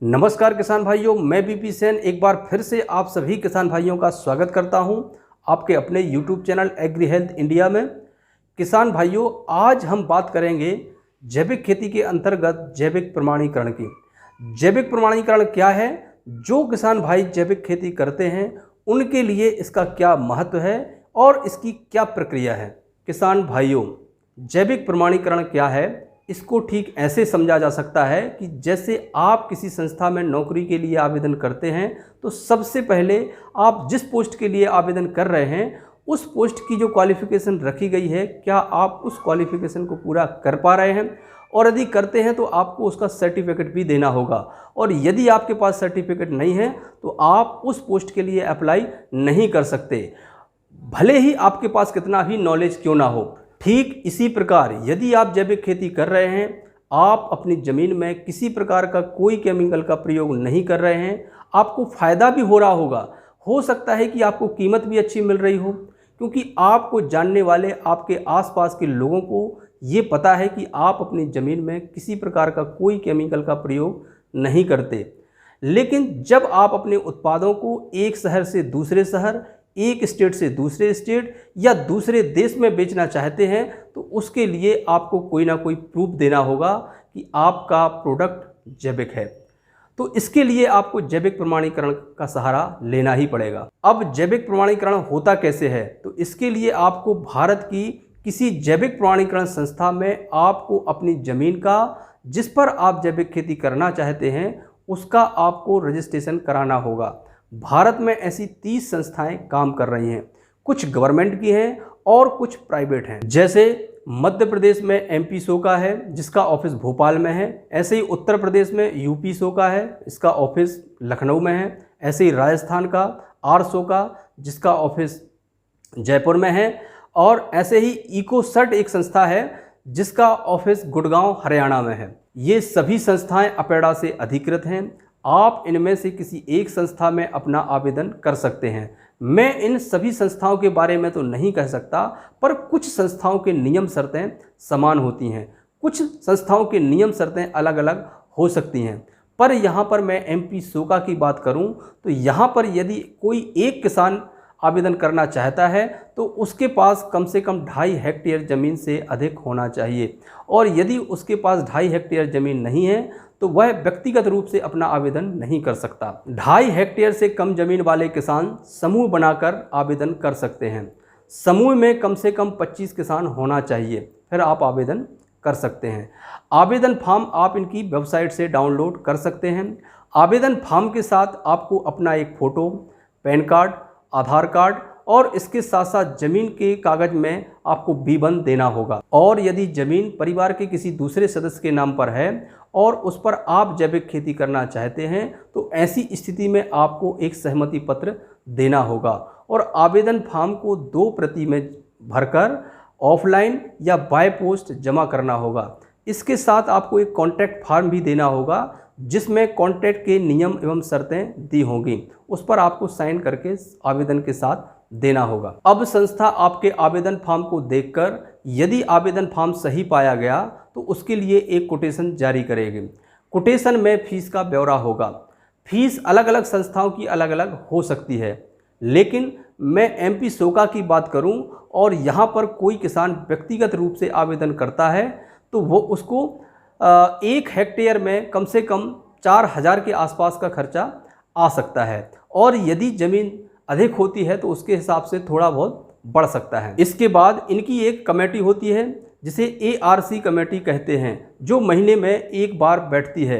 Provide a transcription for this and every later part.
नमस्कार किसान भाइयों, मैं बीपी सेन एक बार फिर से आप सभी किसान भाइयों का स्वागत करता हूं आपके अपने YouTube channel agri health India में। किसान भाइयों, आज हम बात करेंगे जैविक खेती के अंतर्गत जैविक प्रमाणीकरण की। जैविक प्रमाणीकरण क्या है, जो किसान भाई जैविक खेती करते हैं उनके लिए इसका क्या महत्व है और इसकी क्या प्रक्रिया है। किसान भाइयों, जैविक प्रमाणीकरण क्या है, इसको ठीक ऐसे समझा जा सकता है कि जैसे आप किसी संस्था में नौकरी के लिए आवेदन करते हैं तो सबसे पहले आप जिस पोस्ट के लिए आवेदन कर रहे हैं उस पोस्ट की जो क्वालिफ़िकेशन रखी गई है, क्या आप उस क्वालिफ़िकेशन को पूरा कर पा रहे हैं, और यदि करते हैं तो आपको उसका सर्टिफिकेट भी देना होगा। और यदि आपके पास सर्टिफिकेट नहीं है तो आप उस पोस्ट के लिए अप्लाई नहीं कर सकते, भले ही आपके पास कितना भी नॉलेज क्यों ना हो। ठीक इसी प्रकार यदि आप जैविक खेती कर रहे हैं, आप अपनी ज़मीन में किसी प्रकार का कोई केमिकल का प्रयोग नहीं कर रहे हैं, आपको फ़ायदा भी हो रहा होगा। हो सकता है कि आपको कीमत भी अच्छी मिल रही हो, क्योंकि आपको जानने वाले आपके आसपास के लोगों को ये पता है कि आप अपनी ज़मीन में किसी प्रकार का कोई केमिकल का प्रयोग नहीं करते। लेकिन जब आप अपने उत्पादों को एक शहर से दूसरे शहर, एक स्टेट से दूसरे स्टेट या दूसरे देश में बेचना चाहते हैं तो उसके लिए आपको कोई ना कोई प्रूफ देना होगा कि आपका प्रोडक्ट जैविक है। तो इसके लिए आपको जैविक प्रमाणीकरण का सहारा लेना ही पड़ेगा। अब जैविक प्रमाणीकरण होता कैसे है, तो इसके लिए आपको भारत की किसी जैविक प्रमाणीकरण संस्था में आपको अपनी ज़मीन का, जिस पर आप जैविक खेती करना चाहते हैं, उसका आपको रजिस्ट्रेशन कराना होगा। भारत में ऐसी 30 संस्थाएं काम कर रही हैं, कुछ गवर्नमेंट की हैं और कुछ प्राइवेट हैं। जैसे मध्य प्रदेश में एमपी सो का है, जिसका ऑफिस भोपाल में है। ऐसे ही उत्तर प्रदेश में यूपी सो का है, इसका ऑफिस लखनऊ में है। ऐसे ही राजस्थान का आर सो का, जिसका ऑफिस जयपुर में है। और ऐसे ही इकोसर्ट एक संस्था है जिसका ऑफिस गुड़गांव हरियाणा में है। ये सभी संस्थाएं अपेडा से अधिकृत हैं। आप इनमें से किसी एक संस्था में अपना आवेदन कर सकते हैं। मैं इन सभी संस्थाओं के बारे में तो नहीं कह सकता, पर कुछ संस्थाओं के नियम शर्तें समान होती हैं, कुछ संस्थाओं के नियम शर्तें अलग अलग हो सकती हैं। पर यहाँ पर मैं एमपी सोका की बात करूँ तो यहाँ पर यदि कोई एक किसान आवेदन करना चाहता है तो उसके पास कम से कम 2.5 हेक्टेयर ज़मीन से अधिक होना चाहिए। और यदि उसके पास 2.5 हेक्टेयर ज़मीन नहीं है तो वह व्यक्तिगत रूप से अपना आवेदन नहीं कर सकता। 2.5 हेक्टेयर से कम ज़मीन वाले किसान समूह बनाकर आवेदन कर सकते हैं। समूह में कम से कम 25 किसान होना चाहिए, फिर आप आवेदन कर सकते हैं। आवेदन फॉर्म आप इनकी वेबसाइट से डाउनलोड कर सकते हैं। आवेदन फॉर्म के साथ आपको अपना एक फ़ोटो, पैन कार्ड, आधार कार्ड और इसके साथ साथ ज़मीन के कागज़ में आपको B1 देना होगा। और यदि ज़मीन परिवार के किसी दूसरे सदस्य के नाम पर है और उस पर आप जैविक खेती करना चाहते हैं तो ऐसी स्थिति में आपको एक सहमति पत्र देना होगा। और आवेदन फॉर्म को 2 प्रति में भरकर ऑफलाइन या बाय पोस्ट जमा करना होगा। इसके साथ आपको एक कॉन्ट्रैक्ट फॉर्म भी देना होगा जिसमें कॉन्ट्रैक्ट के नियम एवं शर्तें दी होंगी, उस पर आपको साइन करके आवेदन के साथ देना होगा। अब संस्था आपके आवेदन फॉर्म को देखकर यदि आवेदन फॉर्म सही पाया गया तो उसके लिए एक कोटेशन जारी करेगी। कोटेशन में फीस का ब्यौरा होगा। फीस अलग अलग संस्थाओं की अलग अलग हो सकती है, लेकिन मैं एमपी सोका की बात करूं और यहाँ पर कोई किसान व्यक्तिगत रूप से आवेदन करता है तो वो उसको 1 हेक्टेयर में कम से कम 4,000 के आसपास का खर्चा आ सकता है। और यदि ज़मीन अधिक होती है तो उसके हिसाब से थोड़ा बहुत बढ़ सकता है। इसके बाद इनकी एक कमेटी होती है जिसे ARC कमेटी कहते हैं, जो महीने में एक बार बैठती है।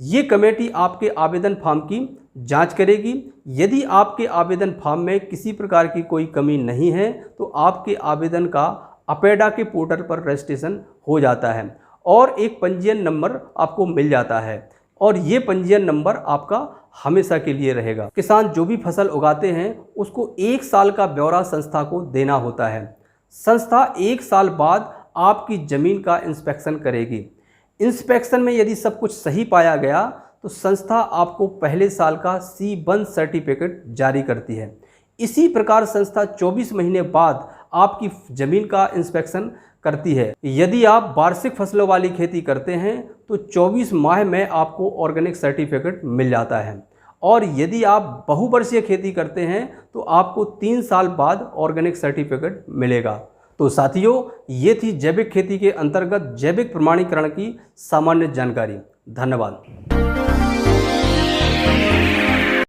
ये कमेटी आपके आवेदन फॉर्म की जांच करेगी। यदि आपके आवेदन फॉर्म में किसी प्रकार की कोई कमी नहीं है तो आपके आवेदन का अपेडा के पोर्टल पर रजिस्ट्रेशन हो जाता है और एक पंजीयन नंबर आपको मिल जाता है। और ये पंजीयन नंबर आपका हमेशा के लिए रहेगा। किसान जो भी फसल उगाते हैं उसको 1 साल का ब्यौरा संस्था को देना होता है। संस्था 1 साल बाद आपकी ज़मीन का इंस्पेक्शन करेगी। इंस्पेक्शन में यदि सब कुछ सही पाया गया तो संस्था आपको पहले साल का C1 सर्टिफिकेट जारी करती है। इसी प्रकार संस्था 24 महीने बाद आपकी ज़मीन का इंस्पेक्शन करती है। यदि आप वार्षिक फसलों वाली खेती करते हैं तो 24 माह में आपको ऑर्गेनिक सर्टिफिकेट मिल जाता है, और यदि आप बहुवर्षीय खेती करते हैं तो आपको 3 साल बाद ऑर्गेनिक सर्टिफिकेट मिलेगा। तो साथियों, ये थी जैविक खेती के अंतर्गत जैविक प्रमाणीकरण की सामान्य जानकारी। धन्यवाद।